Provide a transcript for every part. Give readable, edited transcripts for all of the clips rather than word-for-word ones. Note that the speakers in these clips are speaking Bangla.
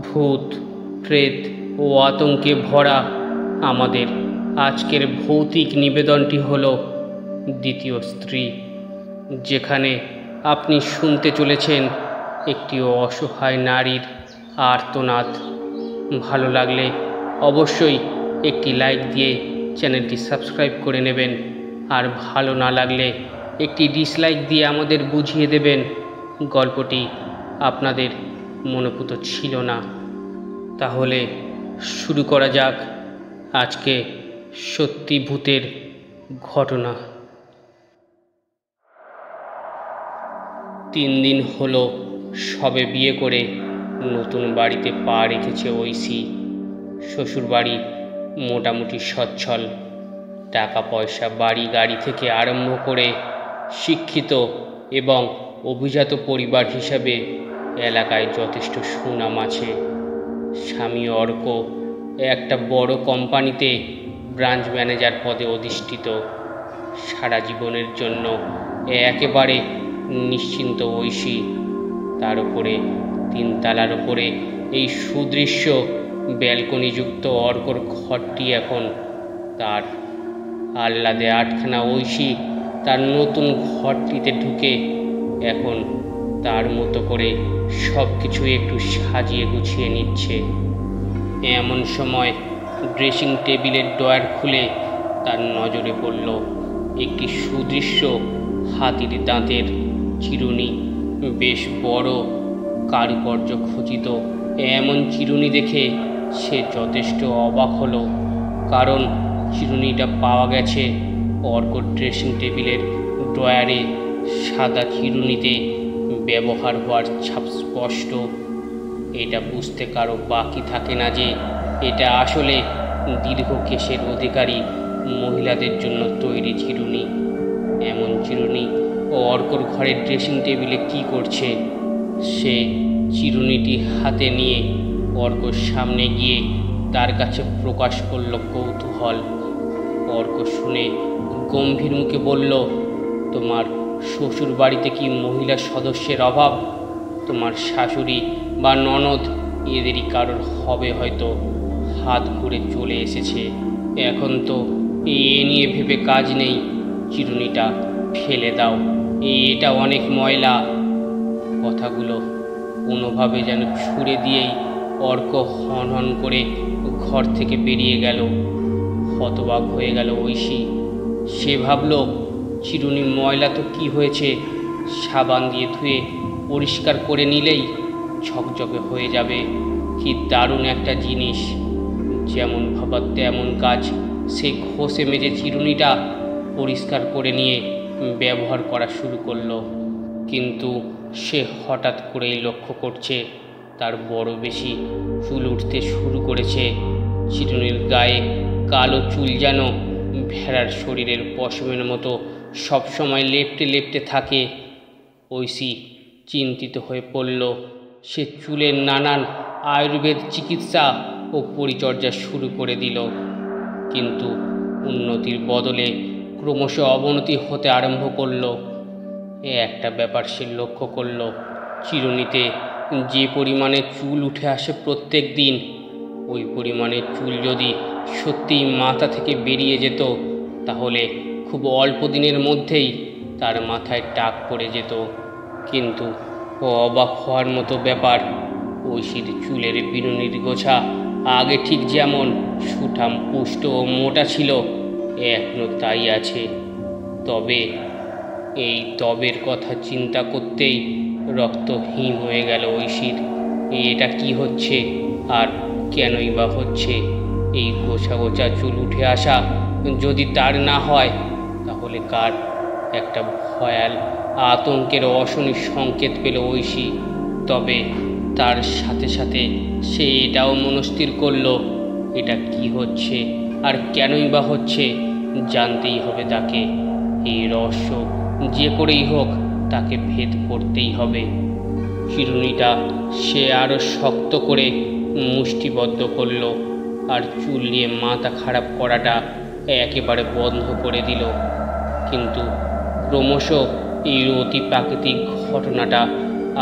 ভূত, প্রেত ও আতঙ্কে ভরা আমাদের আজকের ভৌতিক নিবেদনটি হলো দ্বিতীয় স্ত্রী, যেখানে আপনি শুনতে চলেছেন একটি অসহায় নারীর আর্তনাদ। ভালো লাগলে অবশ্যই একটি লাইক দিয়ে চ্যানেলটি সাবস্ক্রাইব করে নেবেন, আর ভালো না লাগলে একটি ডিসলাইক দিয়ে আমাদের বুঝিয়ে দেবেন গল্পটি আপনাদের মনোপুত ছিল না। তাহলে শুরু করা যাক আজকে সত্যি ভূতের ঘটনা। 3 দিন হলো সবে বিয়ে করে নতুন বাড়িতে পা রেখেছে ঐশী। শ্বশুরবাড়ি মোটামুটি সচ্ছল, টাকা পয়সা, বাড়ি গাড়ি থেকে আরম্ভ করে শিক্ষিত এবং অভিজাত পরিবার হিসাবে এলাকায় যথেষ্ট সুনাম আছে। স্বামী অর্ক একটা বড় কোম্পানিতে ব্রাঞ্চ ম্যানেজার পদে অধিষ্ঠিত। সারা জীবনের জন্য একেবারে নিশ্চিন্ত ঐশী। তার উপরে 3 তলার উপরে এই সুদৃশ্য ব্যালকনিযুক্ত অর্কর ঘরটি এখন তার। আহ্লাদে 8খানা ঐশী তার নতুন ঘরটিতে ঢুকে এখন তার মতো করে সব কিছু একটু সাজিয়ে গুছিয়ে নিচ্ছে। এমন সময় ড্রেসিং টেবিলের ড্রয়ার খুলে তার নজরে পড়ল একটি সুদৃশ্য হাতির দাঁতের চিরুনি। বেশ বড়, কারুকার্য খচিত এমন চিরুনি দেখে সে যথেষ্ট অবাক হলো, কারণ চিরুনিটা পাওয়া গেছে অর্কর ড্রেসিং টেবিলের ড্রয়ারে। সাদা চিরুনিতে ব্যবহার হওয়ার ছাপ স্পষ্ট। এটা বুঝতে কারো বাকি থাকে না যে এটা আসলে দীর্ঘ কেশের অধিকারী মহিলাদের জন্য তৈরি চিরুনি। এমন চিরুনি অর্কর ঘরের ড্রেসিং টেবিলে কি করছে? সে চিরুনিটি হাতে নিয়ে অর্কর সামনে গিয়ে তার কাছে প্রকাশ করল কৌতূহল। অর্ক শুনে গম্ভীর মুখে বলল, তোমার শ্বশুর বাড়িতে কি মহিলা সদস্যের অভাব? তোমার শাশুড়ি বা ননদ এদেরই কারোর হবে, হয়তো হাত ঘুরে চলে এসেছে। এখন তো এ নিয়ে ভেবে কাজ নেই, চিরুনিটা ফেলে দাও, এটা অনেক ময়লা। কথাগুলো কোনোভাবে যেন ছুঁড়ে দিয়েই অর্ক হন হন করে ঘর থেকে বেরিয়ে গেল। হতবাক হয়ে গেল ঐশী। সে ভাবল, চিরুনি ময়লা তো কি হয়েছে, সাবান দিয়ে ধুয়ে পরিষ্কার করে নিলেই ঝকঝকে হয়ে যাবে। কি দারুণ একটা জিনিস! যেমন ভাবা তেমন কাজ। সে ঘষে মেজে চিরুনিটা পরিষ্কার করে নিয়ে ব্যবহার করা শুরু করলো। কিন্তু সে হঠাৎ করেই লক্ষ্য করছে তার বড় বেশি চুল উঠতে শুরু করেছে। চিরুনির গায়ে কালো চুল যেন ভেড়ার শরীরের পশমের মতো সবসময় লেপ্টে লেপ্টে থাকে। ঐশী চিন্তিত হয়ে পড়ল। সে চুলের নানান আয়ুর্বেদ চিকিৎসা ও পরিচর্যা শুরু করে দিল, কিন্তু উন্নতির বদলে ক্রমশ অবনতি হতে আরম্ভ করল। একটা ব্যাপার সে লক্ষ্য করল, চিরুনিতে যে পরিমাণে চুল উঠে আসে প্রত্যেক দিন, ওই পরিমাণে চুল যদি সত্যিই মাথা থেকে বেরিয়ে যেত, তাহলে খুব অল্প দিনের মধ্যেই তার মাথায় টাক পড়ে যেত। কিন্তু অবাক হওয়ার মতো ব্যাপার, ঐশীর চুলের বিনুনির গোছা আগে ঠিক যেমন সুঠাম, পুষ্ট ও মোটা ছিল, এখনো তাই আছে। তবে এই তবের কথা চিন্তা করতেই রক্ত হিম হয়ে গেল ঐশীর। এটা কি হচ্ছে, আর কেনই বা হচ্ছে? এই গোছা গোছা চুল উঠে আসা যদি তার না হয়, তাহলে কার? একটা ভয়াল আতঙ্কের অশনি সংকেত পেল ঐশী। তবে তার সাথে সাথে সে এটাও মনস্থির করল, এটা কি হচ্ছে আর কেনই বা হচ্ছে, জানতেই হবে তাকে। এই রহস্য যে করেই হোক তাকে ভেদ করতেই হবে। চিরুনিটা সে আরও শক্ত করে মুষ্টিবদ্ধ করল, আর চুল নিয়ে মাথা খারাপ করাটা একেবারে বন্ধ করে দিল। কিন্তু ক্রমশ এই অতি প্রাকৃতিক ঘটনাটা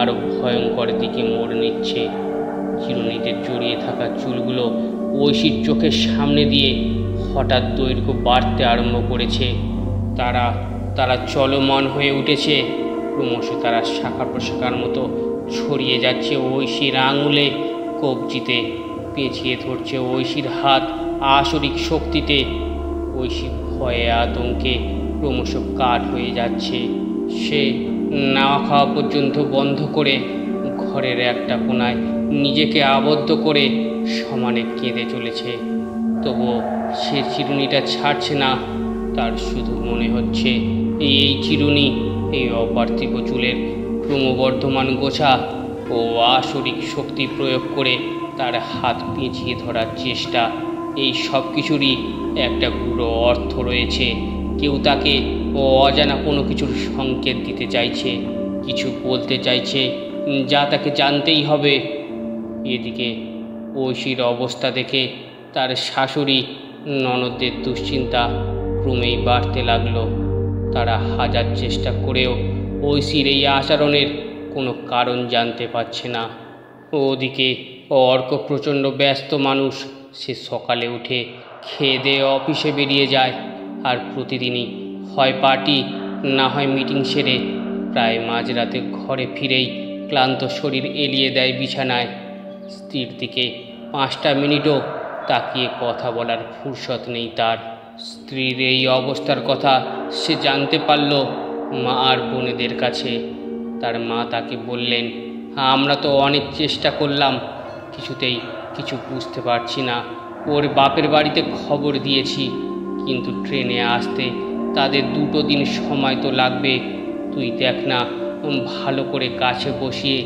আরও ভয়ঙ্কর দিকে মোড় নিচ্ছে। চিরুনিতে জড়িয়ে থাকা চুলগুলো ঐশীর চোখের সামনে দিয়ে হঠাৎ দৈর্ঘ্য বাড়তে আরম্ভ করেছে। তারা তারা চলমান হয়ে উঠেছে। ক্রমশ তারা শাখা প্রশাখার মতো ছড়িয়ে যাচ্ছে ঐশীর আঙুলে, কবজিতে, পেঁচিয়ে ধরছে ঐশীর হাত আসরিক শক্তিতে। ঐশী ভয়ে আতঙ্কে ক্রমশ কাঠ হয়ে যাচ্ছে। সে নাওয়া খাওয়া পর্যন্ত বন্ধ করে ঘরের একটা কোণায় নিজেকে আবদ্ধ করে সমানে কেঁদে চলেছে। তবুও সে চিরুনিটা ছাড়ছে না। তার শুধু মনে হচ্ছে এই চিরুনি, এই অপার্থিব চুলের ক্রমবর্ধমান গোছা ও আসরিক শক্তি প্রয়োগ করে তার হাত পেঁচিয়ে ধরার চেষ্টা, এই সব কিছুরই একটা গূঢ় অর্থ রয়েছে। কেউ তাকে অজানা কোনো কিছুর সংকেত দিতে চাইছে, কিছু বলতে চাইছে যা তাকে জানতেই হবে। এদিকে ঐশীর অবস্থা দেখে তার শাশুড়ি ননদদের দুশ্চিন্তা ক্রমেই বাড়তে লাগলো। তারা হাজার চেষ্টা করেও ঐশীর এই আচরণের কোনো কারণ জানতে পারছে না। ওদিকে অর্ক প্রচণ্ড ব্যস্ত মানুষ। সে সকালে উঠে খেয়ে দিয়ে অফিসে বেরিয়ে যায়, আর প্রতিদিনই হয় পার্টি না হয় মিটিং সেরে প্রায় মাঝরাতে ঘরে ফিরেই ক্লান্ত শরীর এলিয়ে দেয় বিছানায়। স্ত্রীর দিকে 5টা মিনিটও তাকিয়ে কথা বলার ফুরসত নেই তার। স্ত্রীর এই অবস্থার কথা সে জানতে পারল মা আর বোনেদের কাছে। তার মা তাকে বললেন, আমরা তো অনেক চেষ্টা করলাম, কিছুতেই কিছু বুঝতে পারছি না। ওর বাপের বাড়িতে খবর দিয়েছি, কিন্তু ট্রেনে আসতে তাদের 2 দিন সময় তো লাগবে। তুই দেখ না, ভালো করে কাছে বসিয়ে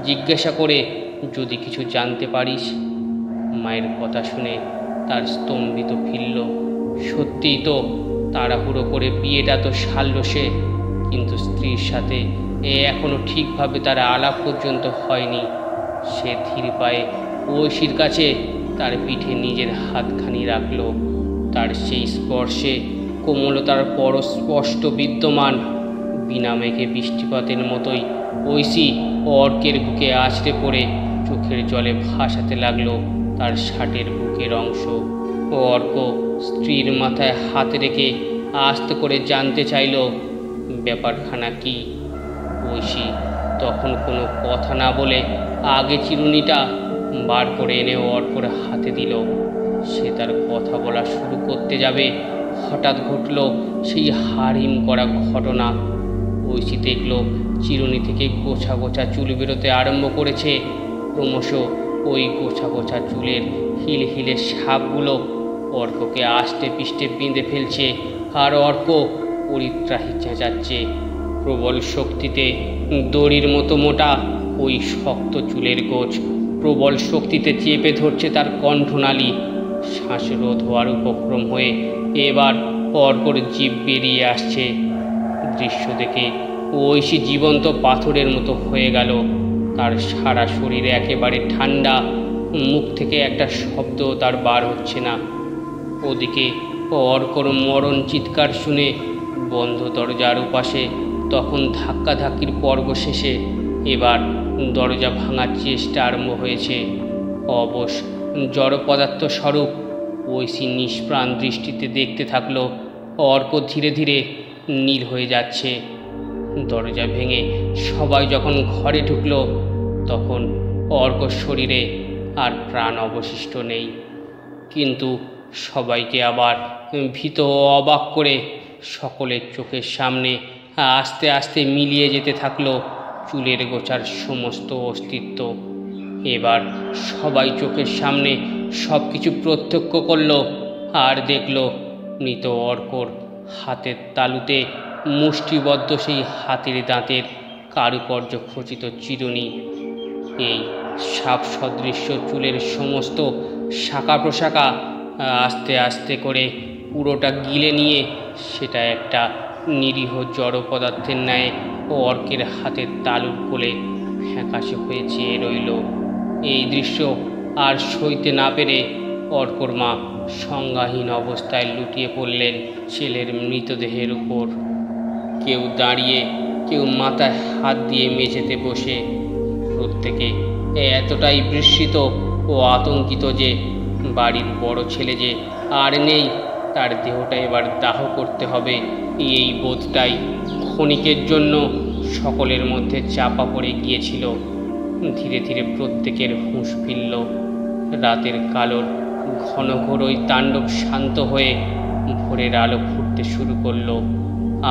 জিজ্ঞাসা করে যদি কিছু জানতে পারিস। মায়ের কথা শুনে তার স্তম্ভিত ফিরল। সত্যিই তো তাড়াহুড়ো করে বিয়েটা তো সারল সে, কিন্তু স্ত্রীর সাথে এখনও ঠিকভাবে তার আলাপ পর্যন্ত হয়নি। সে ধীর পায়ে ঐশীর কাছে তার পিঠে নিজের হাতখানি রাখল। তার সেই স্পর্শে কোমলতার পরশ স্পষ্ট বিদ্যমান। বিনা মেঘে বৃষ্টিপাতের মতোই ঐশী অর্কের বুকে আছড়ে পড়ে চোখের জলে ভাসাতে লাগলো তার শার্টের বুকের অংশ। অর্ক স্ত্রীর মাথায় হাত রেখে আস্তে করে জানতে চাইল ব্যাপারখানা কি। ঐশী তখন কোনো কথা না বলে আগে চিরুনিটা বার করে এনে অর্কর হাতে দিল। সে তার কথা বলা শুরু করতে যাবে, হঠাৎ ঘটল সেই হাড়হিম করা ঘটনা। ঐশী দেখল চিরুনি থেকে গোছা গোছা চুল বেরোতে আরম্ভ করেছে। ক্রমশ ওই গোছা গোছা চুলের হিলহিলে সাপগুলো অর্ককে আষ্টে পিষ্টে বেঁধে ফেলছে, আর অর্ক পরিত্রাহী চেঁচাচ্ছে। প্রবল শক্তিতে দড়ির মতো মোটা ওই শক্ত চুলের গোছ প্রবল শক্তিতে চেপে ধরছে তার কণ্ঠনালী। শ্বাসরোধ হওয়ার উপক্রম হয়ে এবার অর্কর জিভ বেরিয়ে আসছে। দৃশ্য দেখে ঐশী জীবন্ত পাথরের মতো হয়ে গেল। তার সারা শরীরে একেবারে ঠান্ডা, মুখ থেকে একটা শব্দ তার বার হচ্ছে না। ওদিকে অর্কর মরণ চিৎকার শুনে বন্ধ দরজার উপাশে তখন ধাক্কাধাক্কির পর্ব শেষে এবার দরজা ভাঙার চেষ্টা আরম্ভ হয়েছে। অবশ জড় পদার্থ স্বরূপ ঐশী নিষ্প্রাণ দৃষ্টিতে দেখতে থাকলো অর্ক ধীরে ধীরে নীল হয়ে যাচ্ছে। দরজা ভেঙে সবাই যখন ঘরে ঢুকলো তখন অর্কর শরীরে আর প্রাণ অবশিষ্ট নেই। কিন্তু সবাইকে আবার ভীত ও অবাক করে সকলের চোখের সামনে আস্তে আস্তে মিলিয়ে যেতে থাকলো চুলের গোছার সমস্ত অস্তিত্ব। এবার সবাই চোখের সামনে সব কিছু প্রত্যক্ষ করল আর দেখল মৃত অর্কর হাতের তালুতে মুষ্টিবদ্ধ সেই হাতির দাঁতের কারুকার্য খচিত চিরুনি। এই সাপ সদৃশ্য চুলের সমস্ত শাখা প্রশাখা আস্তে আস্তে করে পুরোটা গিলে নিয়ে সেটা একটা নিরীহ জড় পদার্থের ন্যায় অর্কের হাতের তালুর কোলে ফ্যাকাশে হয়ে চেয়ে রইল। এই দৃশ্য আর সইতে না পেরে অর্কর মা সংজ্ঞাহীন অবস্থায় লুটিয়ে পড়লেন ছেলের মৃতদেহের উপর। কেউ দাঁড়িয়ে, কেউ মাথায় হাত দিয়ে মেঝেতে বসে। প্রত্যেকে এতটাই বিস্মিত ও আতঙ্কিত যে বাড়ির বড় ছেলে যে আর নেই, তার দেহটা এবার দাহ করতে হবে, এই বোধটাই ক্ষণিকের জন্য সকলের মধ্যে চাপা পড়ে গিয়েছিল। ধীরে ধীরে প্রত্যেকের হুঁশ ফিরল। রাতের কালোর ঘনঘোর ওই তাণ্ডব শান্ত হয়ে ভোরের আলো ফুটতে শুরু করলো।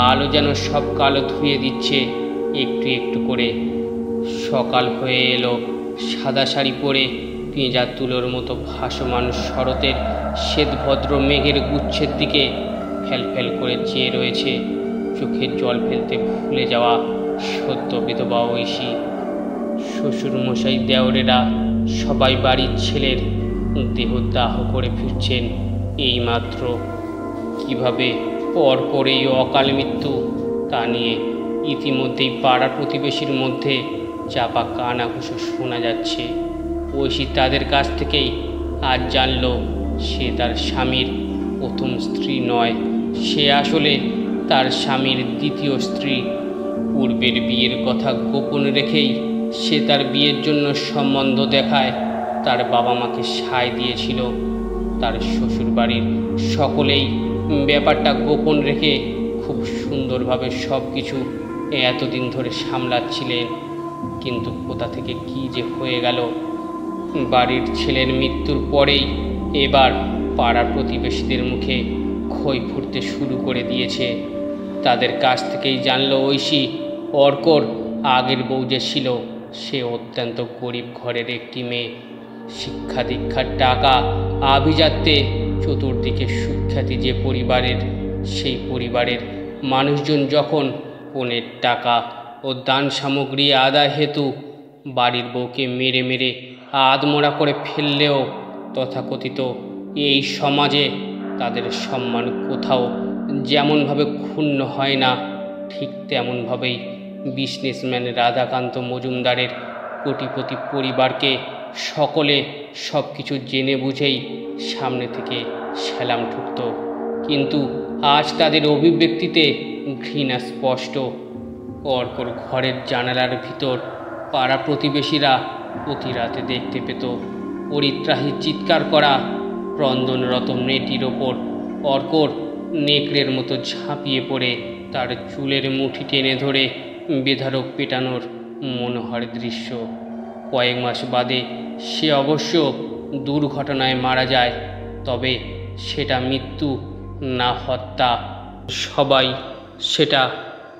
আলো যেন সব কালো ধুয়ে দিচ্ছে একটু একটু করে। সকাল হয়ে এলো। সাদা শাড়ি পরে পেঁজা তুলোর মতো ভাসমান শরতের শ্বেতভদ্র মেঘের গুচ্ছের দিকে ফ্যাল করে চেয়ে রয়েছে চোখের জল ফেলতে ভুলে যাওয়া সদ্য বিধবা ঐশী। শ্বশুরমশাই, দেওরেরা সবাই বাড়ির ছেলের দেহ দাহ করে ফিরছেন এইমাত্র। কিভাবে পরপর এই অকাল মৃত্যু তা নিয়ে ইতিমধ্যেই পাড়া প্রতিবেশীর মধ্যে চাপা কানাঘুষো শোনা যাচ্ছে। ঐশী তাদের কাছ থেকেই আজ জানল সে তার স্বামীর প্রথম স্ত্রী নয়, সে আসলে তার স্বামীর দ্বিতীয় স্ত্রী। পূর্বের বিয়ের কথা গোপন রেখেই সে তার বিয়ের জন্য সম্বন্ধ দেখায় তার বাবা মাকে সায় দিয়েছিল। তার শ্বশুরবাড়ির সকলেই ব্যাপারটা গোপন রেখে খুব সুন্দরভাবে সব কিছু এতদিন ধরে সামলাচ্ছিলেন। কিন্তু কোথা থেকে কি যে হয়ে গেল। বাড়ির ছেলের মৃত্যুর পরেই এবার পাড়ার প্রতিবেশীদের মুখে খই ফুটতে শুরু করে দিয়েছে। তাদের কাছ থেকেই জানল ঐশী অর্কর আগের বউ যে ছিল সে অত্যন্ত গরিব ঘরের একটি মেয়ে। শিক্ষা দীক্ষার টাকা আভিজাত্যে চতুর্দিকে সুখ্যাতি যে পরিবারের, সেই পরিবারের মানুষজন যখন পণের টাকা ও দান সামগ্রী আদায় হেতু বাড়ির বউকে মেরে মেরে আধমরা করে ফেললেও তথাকথিত এই সমাজে তাদের সম্মান কোথাও যেমনভাবে ক্ষুণ্ণ হয় না, ঠিক তেমনভাবেই বিজনেসম্যান রাধাকান্ত মজুমদারের কোটিপতি পরিবারকে সকলে সব কিছু জেনে বুঝেই সামনে থেকে সেলাম ঠুকত। কিন্তু আজ তাদের অভিব্যক্তিতে ঘৃণা স্পষ্ট। অর্কর ঘরের জানালার ভিতর পাড়া প্রতিবেশীরা প্রতি রাতে দেখতে পেত পরিত্রাহী চিৎকার করা ক্রন্দনরত মেয়েটির ওপর অর্কর নেকড়ের মতো ঝাঁপিয়ে পড়ে তার চুলের মুঠি টেনে ধরে বেধড়ক পেটানোর মনোহর দৃশ্য। কয়েক মাস বাদে সে অবশ্য দুর্ঘটনায় মারা যায়, তবে সেটা মৃত্যু না হত্যা। সবাই সেটা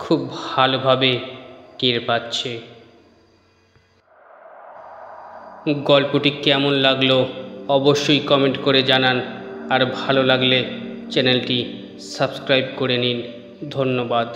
খুব ভালোভাবে টের পাচ্ছে। গল্পটি কেমন লাগলো অবশ্যই কমেন্ট করে জানান, আর ভালো লাগলে চ্যানেলটি সাবস্ক্রাইব করে নিন। ধন্যবাদ।